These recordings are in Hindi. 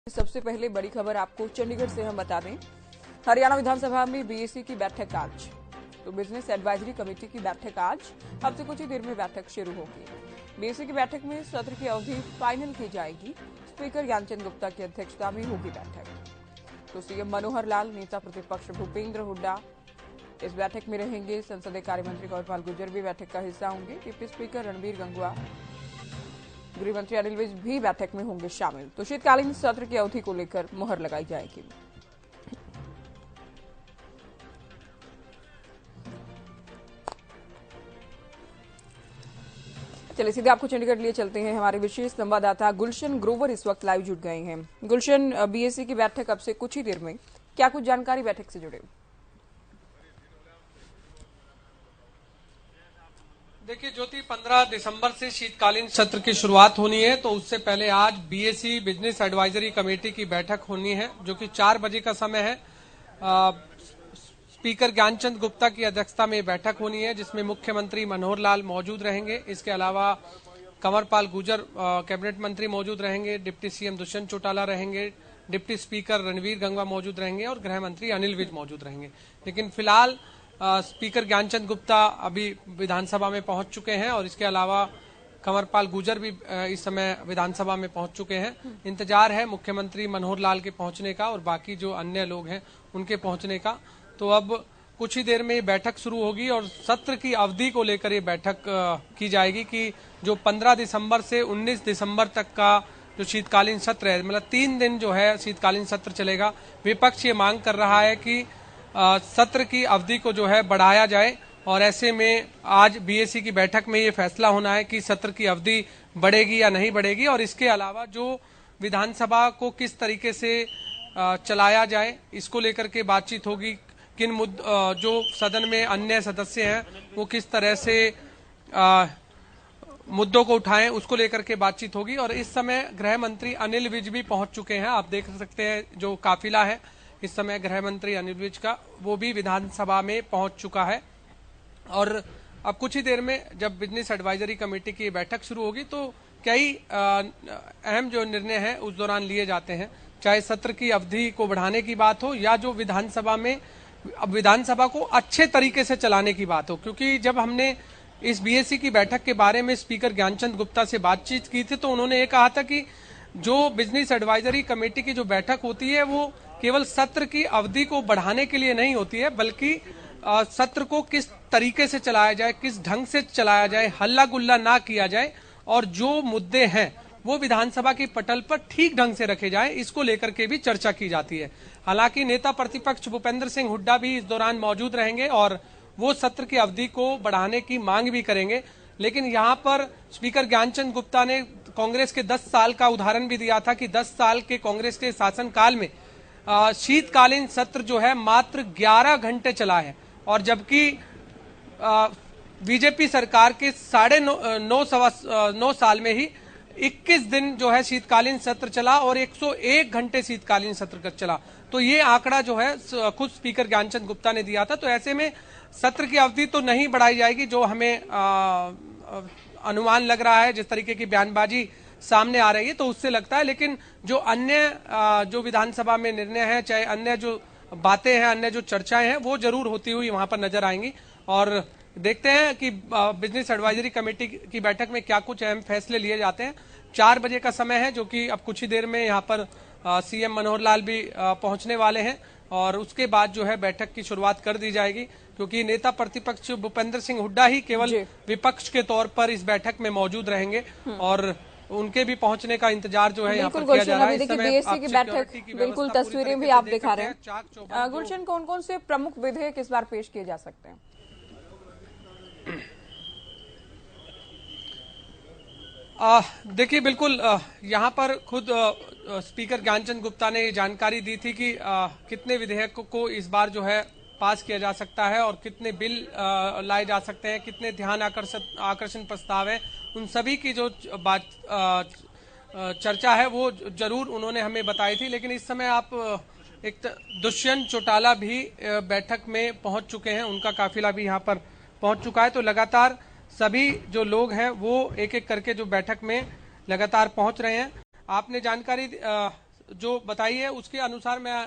सबसे पहले बड़ी खबर आपको चंडीगढ़ से हम बता दें। हरियाणा विधानसभा में बीएसी की बैठक आज। तो बिजनेस एडवाइजरी कमेटी की बैठक आज, अब से कुछ ही देर में बैठक शुरू होगी। बीएसी की बैठक में सत्र की अवधि फाइनल की जाएगी। स्पीकर ज्ञानचंद गुप्ता की अध्यक्षता में होगी बैठक। तो सीएम मनोहर लाल, नेता प्रतिपक्ष भूपेंद्र हुड्डा इस बैठक में रहेंगे। संसदीय कार्य मंत्री कंवरपाल गुर्जर भी बैठक का हिस्सा होंगे। डिप्टी स्पीकर रणबीर गंगवा, गृह मंत्री अनिल विज भी बैठक में होंगे शामिल। तो शीतकालीन सत्र की अवधि को लेकर मुहर लगाई जाएगी। चलिए सीधे आपको चंडीगढ़ लिए चलते हैं। हमारे विशेष संवाददाता गुलशन ग्रोवर इस वक्त लाइव जुड़ गए हैं। गुलशन, बीएससी की बैठक अब से कुछ ही देर में, क्या कुछ जानकारी बैठक से जुड़े? देखिए ज्योति, 15 दिसंबर से शीतकालीन सत्र की शुरुआत होनी है। तो उससे पहले आज बीएसी बिजनेस एडवाइजरी कमेटी की बैठक होनी है, जो कि 4 बजे का समय है। स्पीकर ज्ञानचंद गुप्ता की अध्यक्षता में बैठक होनी है, जिसमें मुख्यमंत्री मनोहर लाल मौजूद रहेंगे। इसके अलावा कंवरपाल गुर्जर कैबिनेट मंत्री मौजूद रहेंगे, डिप्टी सीएम दुष्यंत चौटाला रहेंगे, डिप्टी स्पीकर रणबीर गंगवा मौजूद रहेंगे और गृह मंत्री अनिल विज मौजूद रहेंगे। लेकिन फिलहाल स्पीकर ज्ञानचंद गुप्ता अभी विधानसभा में पहुंच चुके हैं और इसके अलावा कंवरपाल गुर्जर भी इस समय विधानसभा में पहुंच चुके हैं। इंतजार है मुख्यमंत्री मनोहर लाल के पहुंचने का और बाकी जो अन्य लोग हैं उनके पहुंचने का। तो अब कुछ ही देर में ये बैठक शुरू होगी और सत्र की अवधि को लेकर ये बैठक की जाएगी कि जो 15 दिसंबर से 19 दिसंबर तक का जो शीतकालीन सत्र है, मतलब 3 दिन जो है शीतकालीन सत्र चलेगा। विपक्ष ये मांग कर रहा है कि सत्र की अवधि को जो है बढ़ाया जाए और ऐसे में आज बीएसी की बैठक में ये फैसला होना है कि सत्र की अवधि बढ़ेगी या नहीं बढ़ेगी। और इसके अलावा जो विधानसभा को किस तरीके से चलाया जाए, इसको लेकर के बातचीत होगी। किन जो सदन में अन्य सदस्य हैं वो किस तरह से मुद्दों को उठाएं, उसको लेकर के बातचीत होगी। और इस समय गृह मंत्री अनिल विज भी पहुंच चुके हैं। आप देख सकते हैं जो काफिला है इस समय गृह मंत्री अनिल विज का, वो भी विधानसभा में पहुंच चुका है। और अब कुछ ही देर में जब बिजनेस एडवाइजरी कमेटी की बैठक शुरू होगी तो कई अहम जो निर्णय हैं उस दौरान लिए जाते हैं, चाहे सत्र की अवधि को बढ़ाने की बात हो या जो विधानसभा में अब विधानसभा को अच्छे तरीके से चलाने की बात हो। क्योंकि जब हमने इस बीएसी की बैठक के बारे में स्पीकर ज्ञानचंद गुप्ता से बातचीत की थी तो उन्होंने ये कहा था कि जो बिजनेस एडवाइजरी कमेटी की जो बैठक होती है वो केवल सत्र की अवधि को बढ़ाने के लिए नहीं होती है, बल्कि सत्र को किस तरीके से चलाया जाए, किस ढंग से चलाया जाए, हल्ला गुल्ला ना किया जाए और जो मुद्दे हैं वो विधानसभा की पटल पर ठीक ढंग से रखे जाएं, इसको लेकर के भी चर्चा की जाती है। हालांकि नेता प्रतिपक्ष भूपेंद्र सिंह हुड्डा भी इस दौरान मौजूद रहेंगे और वो सत्र की अवधि को बढ़ाने की मांग भी करेंगे। लेकिन यहाँ पर स्पीकर ज्ञानचंद गुप्ता ने कांग्रेस के 10 साल का उदाहरण भी दिया था कि 10 साल के कांग्रेस के शासनकाल में शीतकालीन सत्र जो है मात्र 11 घंटे चला है और जबकि बीजेपी सरकार के 9.5 साल में ही 21 दिन जो है शीतकालीन सत्र चला और 101 घंटे शीतकालीन सत्र चला। तो ये आंकड़ा जो है खुद स्पीकर ज्ञानचंद गुप्ता ने दिया था। तो ऐसे में सत्र की अवधि तो नहीं बढ़ाई जाएगी, जो हमें अनुमान लग रहा है, जिस तरीके की बयानबाजी सामने आ रही है तो उससे लगता है। लेकिन जो अन्य जो विधानसभा में निर्णय है, चाहे अन्य जो बातें हैं, अन्य जो चर्चाएं हैं, वो जरूर होती हुई वहां पर नजर आएंगी। और देखते हैं कि बिजनेस एडवाइजरी कमेटी की बैठक में क्या कुछ अहम फैसले लिए जाते हैं। 4 बजे का समय है, जो कि अब कुछ ही देर में यहाँ पर सीएम मनोहर लाल भी पहुंचने वाले हैं और उसके बाद जो है बैठक की शुरुआत कर दी जाएगी। क्योंकि नेता प्रतिपक्ष भूपेंद्र सिंह हुड्डा ही केवल विपक्ष के तौर पर इस बैठक में मौजूद रहेंगे और उनके भी पहुंचने का इंतजार जो है यहाँ पर किया जा रहा है। देखिए बीएससी की बैठक, बिल्कुल तस्वीरें भी आप दिखा रहे हैं। गुलशन, कौन कौन से प्रमुख विधेयक इस बार पेश किए जा सकते हैं? देखिए बिल्कुल यहाँ पर खुद स्पीकर ज्ञानचंद गुप्ता ने ये जानकारी दी थी कि कितने विधेयकों को इस बार जो है पास किया जा सकता है और कितने बिल लाए जा सकते हैं, कितने ध्यान आकर्षण प्रस्ताव हैं। उन सभी की जो बात चर्चा है वो जरूर उन्होंने हमें बताई थी। लेकिन इस समय आप एक दुष्यंत चौटाला भी बैठक में पहुंच चुके हैं, उनका काफिला भी यहाँ पर पहुंच चुका है। तो लगातार सभी जो लोग हैं वो एक एक करके जो बैठक में लगातार पहुंच रहे हैं। आपने जानकारी जो बताई है उसके अनुसार मैं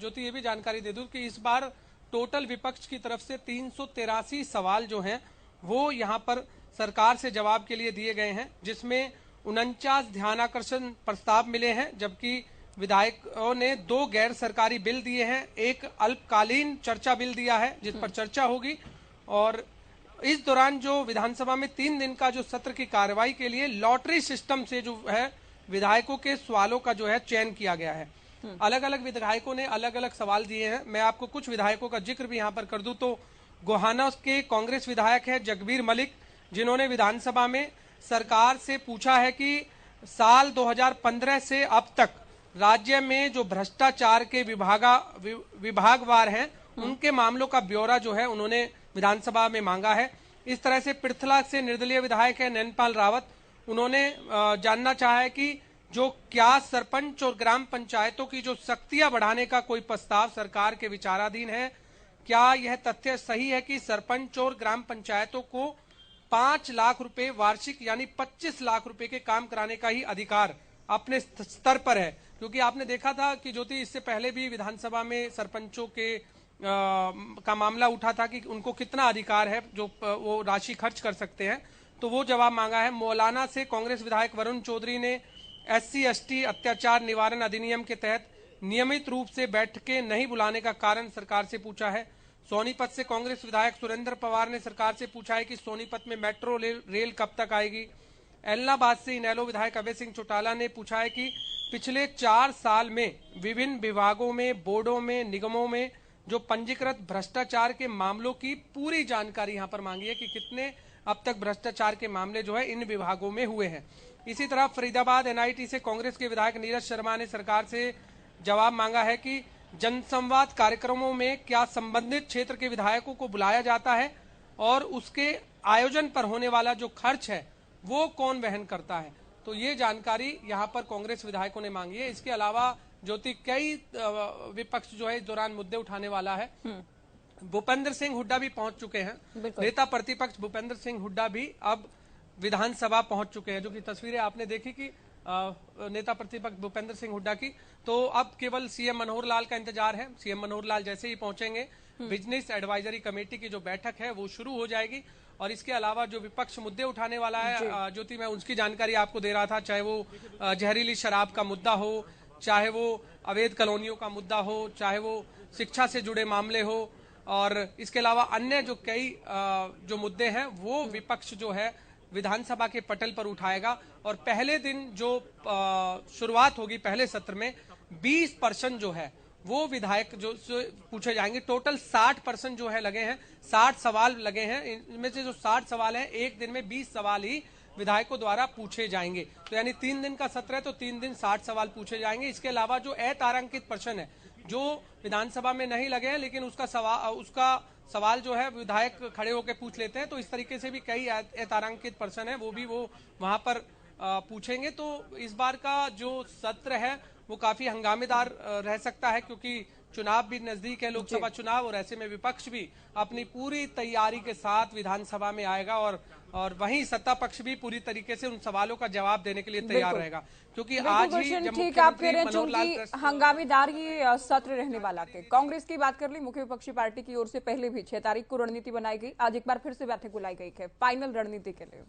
ज्योति ये भी जानकारी दे दूं कि इस बार टोटल विपक्ष की तरफ से 383 सवाल जो हैं वो यहां पर सरकार से जवाब के लिए दिए गए हैं, जिसमें 49 ध्यानाकर्षण प्रस्ताव मिले हैं, जबकि विधायकों ने 2 गैर सरकारी बिल दिए हैं, एक अल्पकालीन चर्चा बिल दिया है जिस पर चर्चा होगी। और इस दौरान जो विधानसभा में 3 दिन का जो सत्र की कार्रवाई के लिए लॉटरी सिस्टम से जो है विधायकों के सवालों का जो है चयन किया गया है। अलग अलग विधायकों ने अलग अलग सवाल दिए हैं। मैं आपको कुछ विधायकों का जिक्र भी यहां पर कर दूं तो गोहाना के कांग्रेस विधायक है जगबीर मलिक, जिन्होंने विधानसभा में सरकार से पूछा है कि साल 2015 से अब तक राज्य में जो भ्रष्टाचार के विभागवार हैं उनके मामलों का ब्यौरा जो है उन्होंने विधानसभा में मांगा है। इस तरह से पृथला से निर्दलीय विधायक है नैनपाल रावत, उन्होंने जानना चाहा है कि जो क्या सरपंच और ग्राम पंचायतों की जो सख्तियां बढ़ाने का कोई प्रस्ताव सरकार के विचाराधीन है, क्या यह तथ्य सही है कि सरपंच और ग्राम पंचायतों को 5 लाख रुपए वार्षिक यानी 25 लाख रुपए के काम कराने का ही अधिकार अपने स्तर पर है। क्योंकि आपने देखा था कि ज्योति इससे पहले भी विधानसभा में सरपंचों के का मामला उठा था कि उनको कितना अधिकार है जो वो राशि खर्च कर सकते हैं, तो वो जवाब मांगा है। मौलाना से कांग्रेस विधायक वरुण चौधरी ने SC/ST अत्याचार निवारण अधिनियम के तहत नियमित रूप से बैठकें नहीं बुलाने का कारण सरकार से पूछा है। सोनीपत से कांग्रेस विधायक सुरेंद्र पवार ने सरकार से पूछा है कि सोनीपत में मेट्रो रेल कब तक आएगी। एलनाबाद से इनेलो विधायक अभय सिंह चौटाला ने पूछा है कि पिछले 4 साल में विभिन्न विभागों में, बोर्डों में, निगमों में जो पंजीकृत भ्रष्टाचार के मामलों की पूरी जानकारी यहां पर मांगी है कि कितने अब तक भ्रष्टाचार के मामले जो है इन विभागों में हुए हैं। इसी तरह फरीदाबाद NIT से कांग्रेस के विधायक नीरज शर्मा ने सरकार से जवाब मांगा है कि जनसंवाद कार्यक्रमों में क्या संबंधित क्षेत्र के विधायकों को बुलाया जाता है और उसके आयोजन पर होने वाला जो खर्च है वो कौन वहन करता है। तो ये जानकारी यहां पर कांग्रेस विधायकों ने मांगी है। इसके अलावा ज्योति कई विपक्ष जो है इस दौरान मुद्दे उठाने वाला है। भूपेंद्र सिंह हुड्डा भी पहुंच चुके हैं, नेता प्रतिपक्ष भूपेंद्र सिंह हुड्डा भी अब विधानसभा पहुंच चुके हैं। जो कि तस्वीरें आपने देखी कि नेता प्रतिपक्ष भूपेंद्र सिंह हुड्डा की, तो अब केवल CM मनोहर लाल का इंतजार है। CM मनोहर लाल जैसे ही पहुंचेंगे बिजनेस एडवाइजरी कमेटी की जो बैठक है वो शुरू हो जाएगी। और इसके अलावा जो विपक्ष मुद्दे उठाने वाला है ज्योति, मैं उसकी जानकारी आपको दे रहा था, चाहे वो जहरीली शराब का मुद्दा हो, चाहे वो अवैध कॉलोनियों का मुद्दा हो, चाहे वो शिक्षा से जुड़े मामले हो, और इसके अलावा अन्य जो कई जो मुद्दे हैं वो विपक्ष जो है विधानसभा के पटल पर उठाएगा। और पहले दिन जो शुरुआत होगी पहले सत्र में 20% जो है वो विधायक जो पूछे जाएंगे। टोटल 60% जो है लगे हैं, 60 सवाल लगे हैं। इनमें से जो 60 सवाल हैं एक दिन में 20 सवाल ही विधायकों द्वारा पूछे जाएंगे। तो यानी 3 दिन का सत्र है तो 3 दिन 60 सवाल पूछे जाएंगे। इसके अलावा जो अतारांकित प्रश्न है जो विधानसभा में नहीं लगे हैं लेकिन उसका सवाल जो है विधायक खड़े होकर पूछ लेते हैं, तो इस तरीके से भी कई अतारांकित प्रश्न है वो भी वो वहां पर पूछेंगे। तो इस बार का जो सत्र है वो काफी हंगामेदार रह सकता है क्योंकि चुनाव भी नजदीक है, लोकसभा चुनाव, और ऐसे में विपक्ष भी अपनी पूरी तैयारी के साथ विधानसभा में आएगा और वहीं सत्ता पक्ष भी पूरी तरीके से उन सवालों का जवाब देने के लिए तैयार रहेगा। क्योंकि आज ही जब ठीक आप कह रहे हैं चूंकि हंगामेदार ये सत्र रहने वाला थे। कांग्रेस की बात कर ली, मुख्य विपक्षी पार्टी की ओर से पहले भी 6 तारीख को रणनीति बनाई गई, आज एक बार फिर से बैठक बुलाई गई है फाइनल रणनीति के लिए।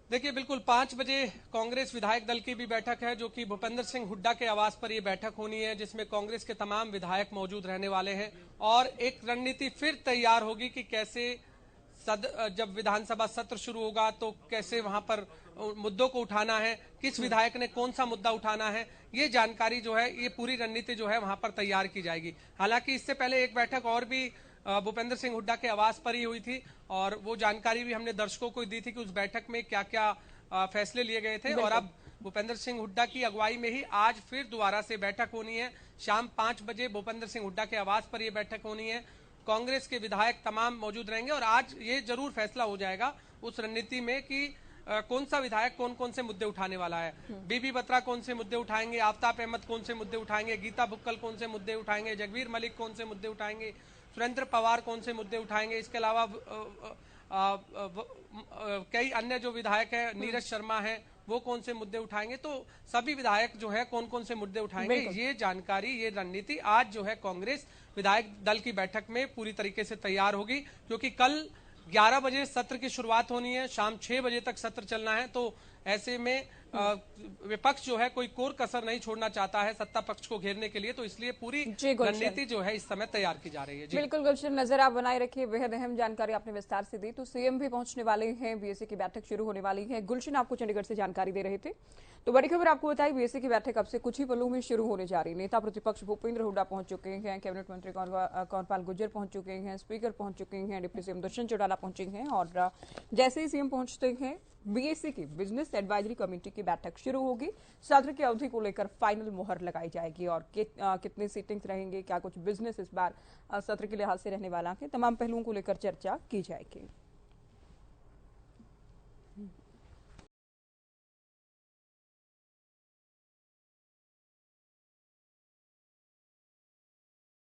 देखिए बिल्कुल 5 बजे कांग्रेस विधायक दल की भी बैठक है जो कि भूपेंद्र सिंह हुड्डा के आवास पर यह बैठक होनी है, जिसमें कांग्रेस के तमाम विधायक मौजूद रहने वाले हैं और एक रणनीति फिर तैयार होगी कि कैसे जब विधानसभा सत्र शुरू होगा तो कैसे वहां पर मुद्दों को उठाना है, किस विधायक ने कौन सा मुद्दा उठाना है, ये जानकारी जो है ये पूरी रणनीति जो है वहां पर तैयार की जाएगी। हालांकि इससे पहले एक बैठक और भी भूपेंद्र सिंह हुड्डा के आवास पर ही हुई थी और वो जानकारी भी हमने दर्शकों को दी थी कि उस बैठक में क्या क्या फैसले लिए गए थे। और अब भूपेंद्र सिंह हुड्डा की अगुवाई में ही आज फिर दोबारा से बैठक होनी है। शाम 5 बजे भूपेंद्र सिंह हुड्डा के आवास पर यह बैठक होनी है। कांग्रेस के विधायक तमाम मौजूद रहेंगे और आज ये जरूर फैसला हो जाएगा उस रणनीति में कि कौन सा विधायक कौन कौन से मुद्दे उठाने वाला है। बीबी बत्रा कौन से मुद्दे उठाएंगे, आफ्ताब अहमद कौन से मुद्दे उठाएंगे, गीता बुक्कल कौन से मुद्दे उठाएंगे, जगबीर मलिक कौन से मुद्दे उठाएंगे, सुरेंद्र पवार कौन से मुद्दे उठाएंगे। इसके अलावा कई अन्य जो विधायक है, नीरज शर्मा है, वो कौन से मुद्दे उठाएंगे, तो सभी विधायक जो है कौन कौन से मुद्दे उठाएंगे, ये जानकारी, ये रणनीति आज जो है कांग्रेस विधायक दल की बैठक में पूरी तरीके से तैयार होगी, क्योंकि कल 11 बजे सत्र की शुरुआत होनी है, शाम 6 बजे तक सत्र चलना है। तो ऐसे में विपक्ष जो है कोई कोर कसर नहीं छोड़ना चाहता है सत्ता पक्ष को घेरने के लिए, तो इसलिए पूरी रणनीति जो है इस समय तैयार की जा रही है। बिल्कुल गुलशन, नजर आप बनाए रखिए, बेहद अहम जानकारी आपने विस्तार से दी। तो सीएम भी पहुंचने वाले हैं, बीएससी की बैठक शुरू होने वाली है। गुलशन आपको चंडीगढ़ से जानकारी दे रहे थे। तो बड़ी खबर आपको बताई, बीएससी की बैठक अब से कुछ ही पलों में शुरू होने जा रही है। नेता प्रतिपक्ष भूपेंद्र हुड्डा पहुंच चुके हैं, कैबिनेट मंत्री कौरपाल गुर्जर पहुंच चुके हैं, स्पीकर पहुंच चुके हैं, डिप्टी सीएम दुष्यंत चौटाला पहुंचे हैं। और जैसे ही सीएम पहुंचते हैं, बीएससी की बिजनेस एडवाइजरी कमेटी की बैठक शुरू होगी। सत्र की अवधि को लेकर फाइनल मुहर लगाई जाएगी और कितने सीटिंग्स रहेंगे, क्या कुछ बिजनेस इस बार सत्र के लिहाज से रहने वाला है, तमाम पहलुओं को लेकर चर्चा की जाएगी।